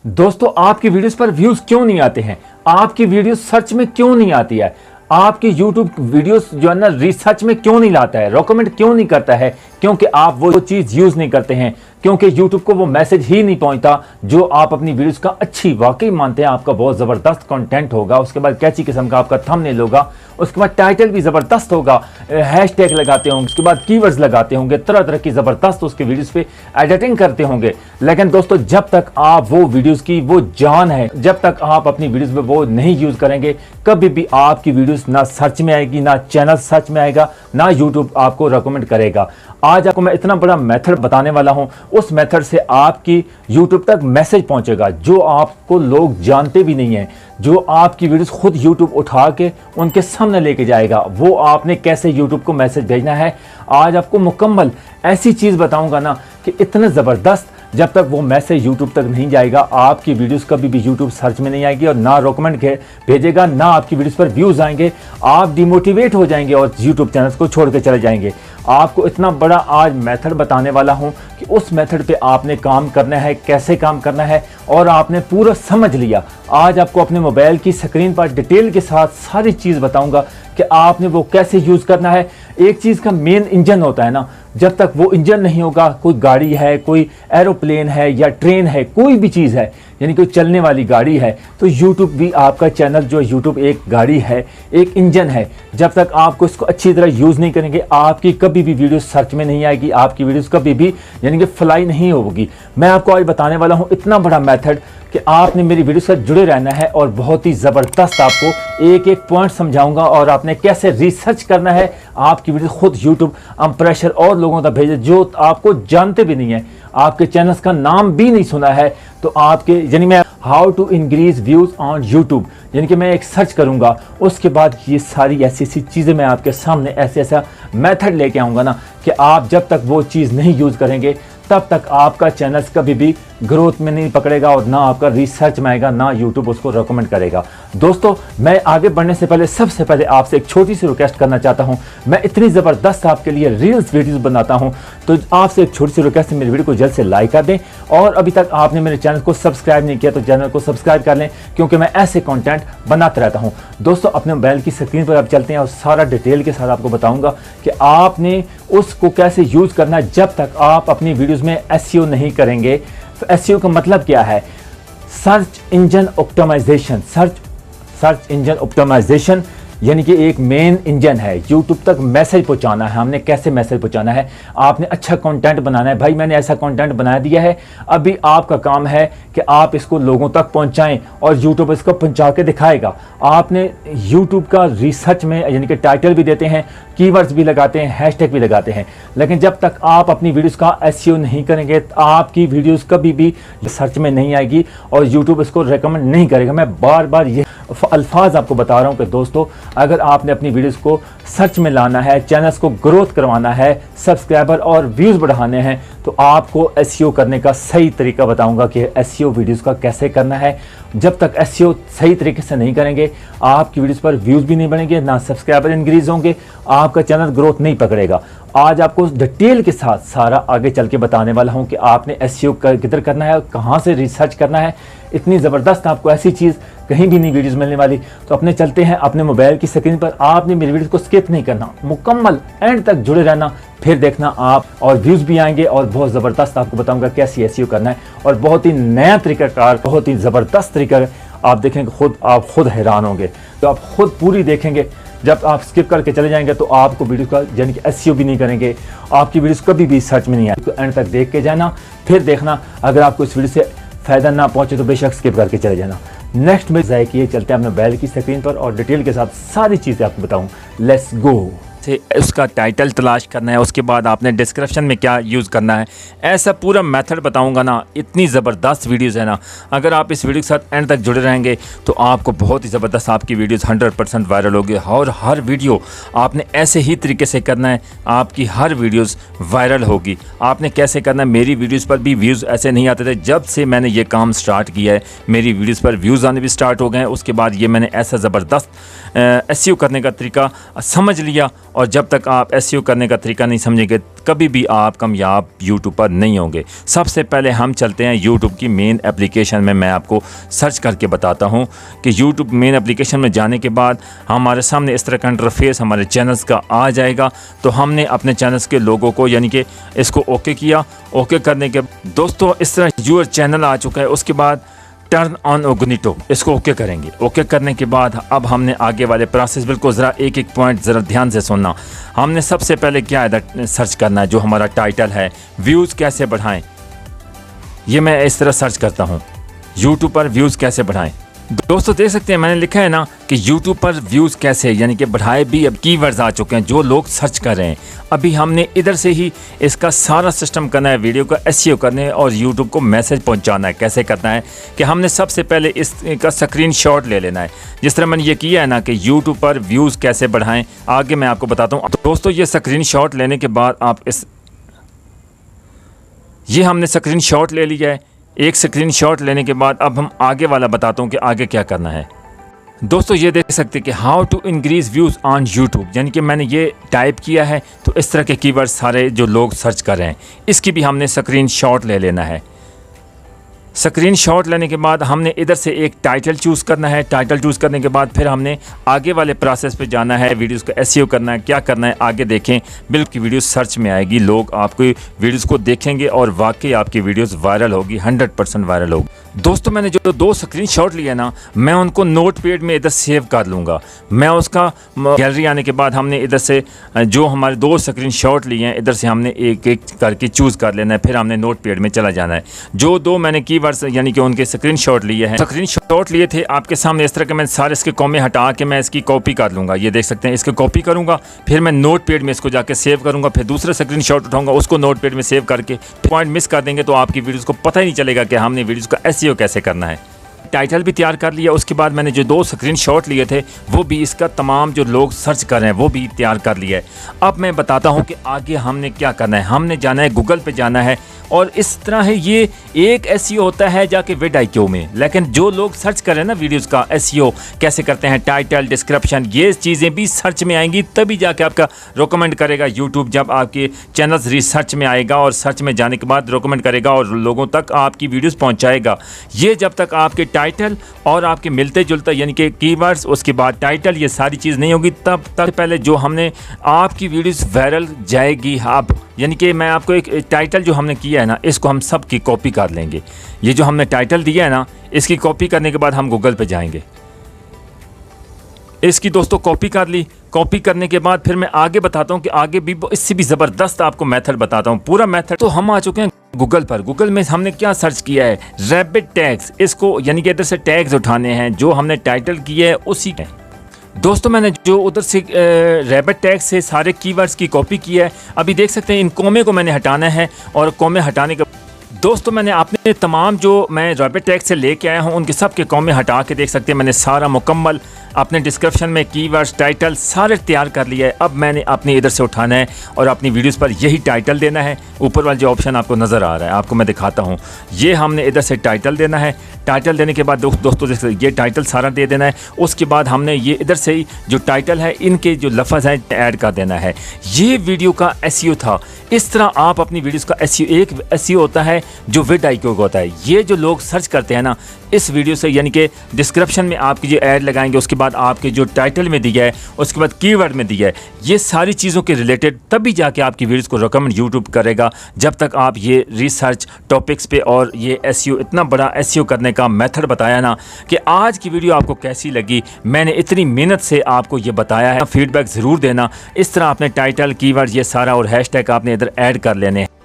दोस्तों, आपकी वीडियोस पर व्यूज क्यों नहीं आते हैं? आपकी वीडियो सर्च में क्यों नहीं आती है? आपकी YouTube वीडियोस जो है ना रिसर्च में क्यों नहीं लाता है, रिकमेंड क्यों नहीं करता है? क्योंकि आप वो चीज़ यूज़ नहीं करते हैं, क्योंकि YouTube को वो मैसेज ही नहीं पहुंचता जो आप अपनी वीडियोस का अच्छी वाकई मानते हैं। आपका बहुत ज़बरदस्त कंटेंट होगा, उसके बाद कैची किस्म का आपका थंबनेल होगा, उसके बाद टाइटल भी ज़बरदस्त होगा, हैशटैग लगाते होंगे, उसके बाद कीवर्ड्स लगाते होंगे, तरह तरह की ज़बरदस्त उसके वीडियोस पे एडिटिंग करते होंगे। लेकिन दोस्तों, जब तक आप वो वीडियोस की वो जान है, जब तक आप अपनी वीडियोस में वो नहीं यूज़ करेंगे, कभी भी आपकी वीडियोस ना सर्च में आएगी, ना चैनल सर्च में आएगा, ना यूट्यूब आपको रिकमेंड करेगा। आज आपको मैं इतना बड़ा मेथड बताने वाला हूं, उस मेथड से आपकी यूट्यूब तक मैसेज पहुंचेगा जो आपको लोग जानते भी नहीं हैं, जो आपकी वीडियोस खुद यूट्यूब उठा के उनके सामने लेके जाएगा। वो आपने कैसे यूट्यूब को मैसेज भेजना है, आज आपको मुकम्मल ऐसी चीज़ बताऊंगा ना कि इतना ज़बरदस्त, जब तक वो मैसेज यूट्यूब तक नहीं जाएगा, आपकी वीडियोस कभी भी यूट्यूब सर्च में नहीं आएगी और ना रिकमेंड भेजेगा, ना आपकी वीडियोस पर व्यूज़ आएंगे। आप डिमोटिवेट हो जाएंगे और यूट्यूब चैनल्स को छोड़ के चले जाएंगे। आपको इतना बड़ा आज मेथड बताने वाला हूं कि उस मेथड पे आपने काम करना है, कैसे काम करना है, और आपने पूरा समझ लिया। आज आपको अपने मोबाइल की स्क्रीन पर डिटेल के साथ सारी चीज़ बताऊंगा कि आपने वो कैसे यूज़ करना है। एक चीज़ का मेन इंजन होता है ना, जब तक वो इंजन नहीं होगा, कोई गाड़ी है, कोई एरोप्लेन है या ट्रेन है, कोई भी चीज़ है, यानी कोई चलने वाली गाड़ी है, तो यूट्यूब भी आपका चैनल जो यूट्यूब एक गाड़ी है, एक इंजन है। जब तक आपको इसको अच्छी तरह यूज़ नहीं करेंगे, आपकी कभी भी वीडियो सर्च में नहीं आएगी, आपकी वीडियोस कभी भी यानी कि फ्लाई नहीं होगी। मैं आपको आज बताने वाला हूँ इतना बड़ा मेथड कि आपने मेरी वीडियो से जुड़े रहना है और बहुत ही ज़बरदस्त आपको एक एक पॉइंट समझाऊंगा, और आपने कैसे रिसर्च करना है आपकी वीडियो खुद यूट्यूब प्रेशर और लोगों तक भेजे जो आपको जानते भी नहीं है, आपके चैनल्स का नाम भी नहीं सुना है। तो आपके यानी मैं how to increase views on YouTube, यानी कि मैं एक सर्च करूंगा, उसके बाद ये सारी ऐसी ऐसी चीज़ें मैं आपके सामने ऐसे ऐसा मेथड लेके आऊँगा ना कि आप जब तक वो चीज़ नहीं यूज़ करेंगे, तब तक आपका चैनल कभी भी ग्रोथ में नहीं पकड़ेगा और ना आपका रिसर्च में आएगा, ना यूट्यूब उसको रिकमेंड करेगा। दोस्तों, मैं आगे बढ़ने से पहले सबसे पहले आपसे एक छोटी सी रिक्वेस्ट करना चाहता हूं। मैं इतनी ज़बरदस्त आपके लिए रील्स वीडियोस बनाता हूं, तो आपसे एक छोटी सी रिक्वेस्ट है, मेरी वीडियो को जल्द से लाइक कर दें, और अभी तक आपने मेरे चैनल को सब्सक्राइब नहीं किया तो चैनल को सब्सक्राइब कर लें, क्योंकि मैं ऐसे कॉन्टेंट बनाता रहता हूँ। दोस्तों, अपने मोबाइल की स्क्रीन पर आप चलते हैं और सारा डिटेल के साथ आपको बताऊँगा कि आपने उसको कैसे यूज़ करना है। जब तक आप अपनी वीडियोज़ में एसईओ नहीं करेंगे, एसईओ का मतलब क्या है? Search engine optimization. Search engine optimization यानी कि एक मेन इंजन है, यूट्यूब तक मैसेज पहुंचाना है। हमने कैसे मैसेज पहुंचाना है? आपने अच्छा कंटेंट बनाना है। भाई, मैंने ऐसा कंटेंट बना दिया है, अभी आपका काम है कि आप इसको लोगों तक पहुंचाएं और यूट्यूब इसको पहुंचा के दिखाएगा। आपने यूट्यूब का रिसर्च में यानी कि टाइटल भी देते हैं, कीवर्ड्स भी लगाते हैं, हैशटैग भी लगाते हैं, लेकिन जब तक आप अपनी वीडियोस का एसईओ नहीं करेंगे, आपकी वीडियोस कभी भी सर्च में नहीं आएगी और यूट्यूब इसको रेकमेंड नहीं करेगा। मैं बार बार ये अल्फाज आपको बता रहा हूँ कि दोस्तों, अगर आपने अपनी वीडियोस को सर्च में लाना है, चैनल्स को ग्रोथ करवाना है, सब्सक्राइबर और व्यूज़ बढ़ाने हैं, तो आपको एसईओ करने का सही तरीका बताऊंगा कि एसईओ वीडियोस का कैसे करना है। जब तक एसईओ सही तरीके से नहीं करेंगे, आपकी वीडियोस पर व्यूज़ भी नहीं बढ़ेंगे, ना सब्सक्राइबर इंक्रीज होंगे, आपका चैनल ग्रोथ नहीं पकड़ेगा। आज आपको डिटेल के साथ सारा आगे चल के बताने वाला हूं कि आपने एसईओ किधर करना है, कहां से रिसर्च करना है। इतनी ज़बरदस्त आपको ऐसी चीज़ कहीं भी नहीं वीडियोस मिलने वाली। तो अपने चलते हैं अपने मोबाइल की स्क्रीन पर। आपने मेरी वीडियो को स्किप नहीं करना, मुकम्मल एंड तक जुड़े रहना, फिर देखना आप और व्यूज़ भी आएंगे और बहुत ज़बरदस्त आपको बताऊंगा कैसे एसईओ करना है, और बहुत ही नया तरीकाकार, बहुत ही ज़बरदस्त तरीका आप देखेंगे, आप खुद हैरान होंगे। तो आप खुद पूरी देखेंगे। जब आप स्किप करके चले जाएंगे तो आपको वीडियो का यानी कि एसईओ भी नहीं करेंगे, आपकी वीडियोस कभी भी सर्च में नहीं आएगी। तो एंड तक देख के जाना, फिर देखना। अगर आपको इस वीडियो से फ़ायदा ना पहुंचे तो बेशक स्किप करके चले जाना। नेक्स्ट में ज़ाय किए चलते हैं अपने मोबाइल की स्क्रीन पर और डिटेल के साथ सारी चीज़ें आपको बताऊँ। Let's go. उसका टाइटल तलाश करना है, उसके बाद आपने डिस्क्रिप्शन में क्या यूज़ करना है, ऐसा पूरा मेथड बताऊंगा ना। इतनी ज़बरदस्त वीडियोस है ना, अगर आप इस वीडियो के साथ एंड तक जुड़े रहेंगे तो आपको बहुत ही ज़बरदस्त आपकी वीडियोस 100% वायरल होगी। और हर वीडियो आपने ऐसे ही तरीके से करना है, आपकी हर वीडियोस वायरल होगी। आपने कैसे करना है? मेरी वीडियोस पर भी व्यूज़ ऐसे नहीं आते थे, जब से मैंने ये काम स्टार्ट किया है मेरी वीडियोज़ पर व्यूज़ आने भी स्टार्ट हो गए हैं। उसके बाद ये मैंने ऐसा ज़बरदस्त एसईओ करने का तरीका समझ लिया और जब तक आप एसईओ करने का तरीका नहीं समझेंगे कभी भी आप कामयाब यूट्यूब पर नहीं होंगे। सबसे पहले हम चलते हैं यूट्यूब की मेन एप्लीकेशन में। मैं आपको सर्च करके बताता हूं कि यूट्यूब मेन एप्लीकेशन में जाने के बाद हमारे सामने इस तरह का इंटरफेस हमारे चैनल्स का आ जाएगा। तो हमने अपने चैनल्स के लोगों को यानी कि इसको ओके किया। ओके करने के दोस्तों इस तरह यूर चैनल आ चुका है। उसके बाद टर्न ऑन इनकॉग्निटो इसको ओके करेंगे। ओके करने के बाद अब हमने आगे वाले प्रोसेस बिल्कुल ज़रा एक एक पॉइंट ज़रा ध्यान से सुनना। हमने सबसे पहले क्या है सर्च करना है, जो हमारा टाइटल है व्यूज़ कैसे बढ़ाएं। ये मैं इस तरह सर्च करता हूँ यूट्यूब पर व्यूज़ कैसे बढ़ाएं। दोस्तों देख सकते हैं मैंने लिखा है ना कि यूट्यूब पर व्यूज़ कैसे यानी कि बढ़ाए भी अब कीवर्ड्स आ चुके हैं जो लोग सर्च कर रहे हैं। अभी हमने इधर से ही इसका सारा सिस्टम करना है, वीडियो का एसईओ करने और यूट्यूब को मैसेज पहुंचाना है। कैसे करना है कि हमने सबसे पहले इसका स्क्रीनशॉट ले लेना है। जिस तरह मैंने ये किया है ना कि यूट्यूब पर व्यूज़ कैसे बढ़ाएं, आगे मैं आपको बताता हूँ। दोस्तों ये स्क्रीनशॉट लेने के बाद आप ये हमने स्क्रीनशॉट ले लिया है। एक स्क्रीनशॉट लेने के बाद अब हम आगे वाला बताता हूँ कि आगे क्या करना है। दोस्तों ये देख सकते हैं कि how to increase views on YouTube, यानी कि मैंने ये टाइप किया है तो इस तरह के कीवर्ड्स सारे जो लोग सर्च कर रहे हैं इसकी भी हमने स्क्रीनशॉट ले लेना है। स्क्रीनशॉट लेने के बाद हमने इधर से एक टाइटल चूज़ करना है। टाइटल चूज़ करने के बाद फिर हमने आगे वाले प्रोसेस पे जाना है, वीडियोस का एसईओ करना है। क्या करना है आगे देखें, बिल्कुल वीडियो सर्च में आएगी, लोग आपकी वीडियोस को देखेंगे और वाकई आपकी वीडियोस वायरल होगी, 100% वायरल होगी। दोस्तों मैंने जो 2 स्क्रीनशॉट लिए ना मैं उनको नोटपैड में इधर सेव कर लूँगा। मैं उसका गैलरी आने के बाद हमने इधर से जो हमारे 2 स्क्रीनशॉट लिए हैं इधर से हमने एक एक करके चूज़ कर लेना है। फिर हमने नोटपैड में चला जाना है। जो 2 मैंने कीवर्ड्स यानी कि उनके स्क्रीनशॉट लिए हैं, स्क्रीनशॉट लिए थे आपके सामने इस तरह के, मैं सारे इसके कॉमे हटा के मैं इसकी कॉपी कर लूँगा। ये देख सकते हैं इसको कॉपी करूँगा, फिर मैं नोटपैड में इसको जाके सेव करूँगा। फिर दूसरा स्क्रीनशॉट उठाऊँगा, उसको नोटपैड में सेव करके पॉइंट मिस कर देंगे तो आपकी वीडियोज़ को पता ही नहीं चलेगा कि हमने वीडियोज़ का एसईओ कैसे करना है। टाइटल भी तैयार कर लिया। उसके बाद मैंने जो 2 स्क्रीनशॉट लिए थे वो भी इसका तमाम जो लोग सर्च कर रहे हैं वो भी तैयार कर लिया है। अब मैं बताता हूँ कि आगे हमने क्या करना है। हमने जाना है गूगल पे जाना है और इस तरह है ये एक एसईओ होता है जाके vidIQ में, लेकिन जो लोग सर्च कर रहे हैं ना वीडियोस का एसईओ कैसे करते हैं, टाइटल डिस्क्रिप्शन ये चीज़ें भी सर्च में आएंगी तभी जाके आपका रिकमेंड करेगा यूट्यूब। जब आपके चैनल्स रिसर्च में आएगा और सर्च में जाने के बाद रिकमेंड करेगा और लोगों तक आपकी वीडियोस पहुंचाएगा। ये जब तक आपके टाइटल और आपके मिलते जुलते यानी कि कीवर्ड्स उसके बाद टाइटल ये सारी चीज़ नहीं होगी तब तक पहले जो हमने आपकी वीडियोस वायरल जाएगी। अब यानी कि मैं आपको एक टाइटल जो हमने किया है ना इसको हम सब की कॉपी कर लेंगे। ये जो हमने टाइटल दिया है ना इसकी कॉपी करने के बाद हम गूगल पे जाएंगे। इसकी दोस्तों कॉपी कर ली। कॉपी करने के बाद फिर मैं आगे बताता हूँ कि आगे भी इससे भी ज़बरदस्त आपको मेथड बताता हूँ, पूरा मेथड। तो हम आ चुके हैं गूगल पर। गूगल में हमने क्या सर्च किया है, रैबिट टैग्स। इसको यानी कि इधर से टैग्स उठाने हैं जो हमने टाइटल किया है उसी के। दोस्तों मैंने जो उधर से रैबिट टैग से सारे कीवर्ड्स की कॉपी की है। अभी देख सकते हैं इन कॉमे को मैंने हटाना है और कॉमे हटाने के दोस्तों मैंने अपने तमाम जो मैं रैबिट टैग से लेके आया हूँ उनके सब के कॉमे हटा के देख सकते हैं मैंने सारा मुकम्मल अपने डिस्क्रिप्शन में कीवर्ड्स टाइटल सारे तैयार कर लिया है। अब मैंने अपने इधर से उठाना है और अपनी वीडियोस पर यही टाइटल देना है। ऊपर वाला जो ऑप्शन आपको नज़र आ रहा है आपको मैं दिखाता हूँ, ये हमने इधर से टाइटल देना है। टाइटल देने के बाद दोस्तों जैसे ये टाइटल सारा दे देना है। उसके बाद हमने ये इधर से ही जो टाइटल है इनके जो लफ्ज़ हैं ऐड कर देना है। ये वीडियो का एसईओ था। इस तरह आप अपनी वीडियोस का एसईओ, एक एसईओ होता है जो vidIQ होता है। ये जो लोग सर्च करते हैं ना इस वीडियो से यानी कि डिस्क्रिप्शन में आपकी जो ऐड लगाएंगे उसके बाद आपके जो टाइटल में दिया है उसके बाद कीवर्ड में दिया है ये सारी चीज़ों के रिलेटेड तभी जाके आपकी वीडियोस को रिकमेंड यूट्यूब करेगा। जब तक आप ये रिसर्च टॉपिक्स पे और ये एसईओ इतना बड़ा एसईओ करने का मेथड बताया ना कि आज की वीडियो आपको कैसी लगी, मैंने इतनी मेहनत से आपको ये बताया है। फीडबैक ज़रूर देना। इस तरह आपने टाइटल कीवर्ड ये सारा और हैशटैग आपने इधर ऐड कर लेने हैं।